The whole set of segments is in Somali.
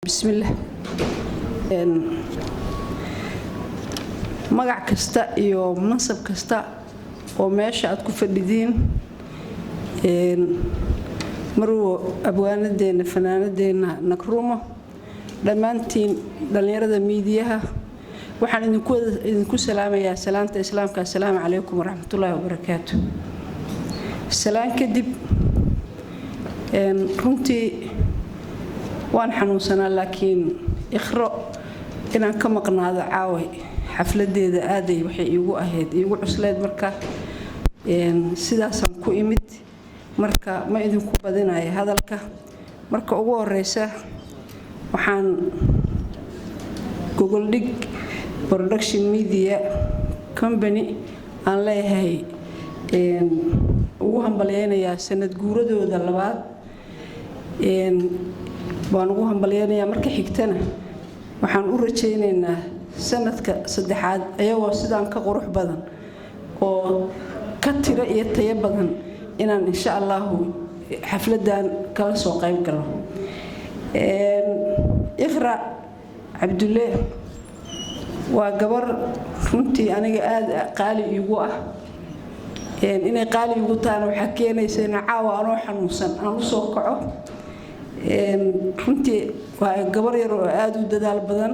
بسم الله magac kasta iyo mansab kasta oo meesha aad ku fadhidiin marwo abwaanadeena fanaanadeena nakrumo dhamaantiin dhalinyarada miidiyaha waxaan idinku salaamayaa salaanta islaamka assalaamu calaykum waraxmatullaahi wabarakaatuh salaan kadib runtii waan xanuunsanaa laakiin ikhro inaan ka maqnaado caaway xafladeeda aaday waxay iigu ahayd iigu cusleed marka sidaasaan ku imid marka ma idinku badinayo hadalka marka ugu horeysa waxaan Google Dig Production Media Company aan leeyahay ugu hambalyeynaya sanad guuradooda labaad baan ugu hambalyeynaya marka xigtana waxaan u rajaynaynaa sanadka saddexaad ayagoo sidaan ka qurux badan oo ka tiro iyo tayo badan inaan insha Allah xafladan kala soo qayb galo Ikhra Abdulle waa gabar runtii aniga aad qaali iigu ah inay qaali iigu taana waxa keenaysa in caawa aan xanuunsan aan u soo kaco runtii waa gabar yar oo aad u dadaal badan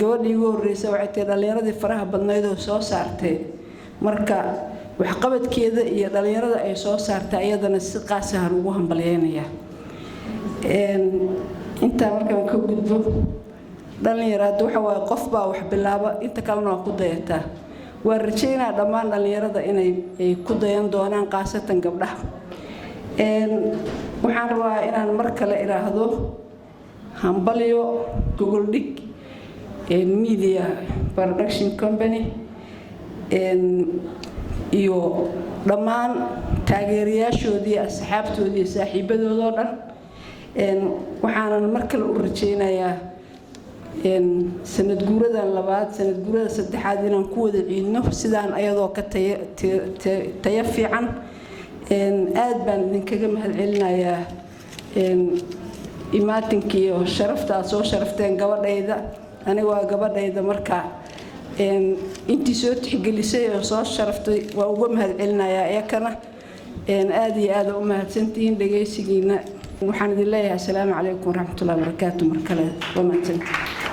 gabadhii ugu horreysay waxay tahay dhalinyaradii faraha badnayd oo soo saartay marka wax qabadkeeda iyo dhalinyarada ay soo saartay ayadana si qaas ah ugu hambalyeynaya inta markaan ka gudbo dhalinyarada waxa waa qof baa wax bilaaba inta kalena waa ku dayataa waa rajaynaa dhammaan dhalinyarada inay ku dayan doonaan qaasatan gabdhaha waxaan rabaa inaan mar kale iraahdo hambalyo Google Dig Media Production Company iyo dhammaan taageerayaashoodii asxaabtoodii saaxiibadooda dhan waxaan mar kale u rajaynayaa sanad guuradan labaad sanad guurada saddexaad inaan ku wada ciidno sidaan ayadoo ka tayo fiican aad baan idinkaga mahadcelinayaa imaatinkii oo sharafta soo sharafteen gabadhayda aniga waa gabadhayda marka intii soo tixgelisay oo soo sharaftay waa uga mahadcelinayaa iyakana aad iyo aad u mahadsantihiin dhageysigiina waxaan idin leeyahay assalaamu calaykum waraxmatullaahi wabarakaatuh markale waa mahadsantihiin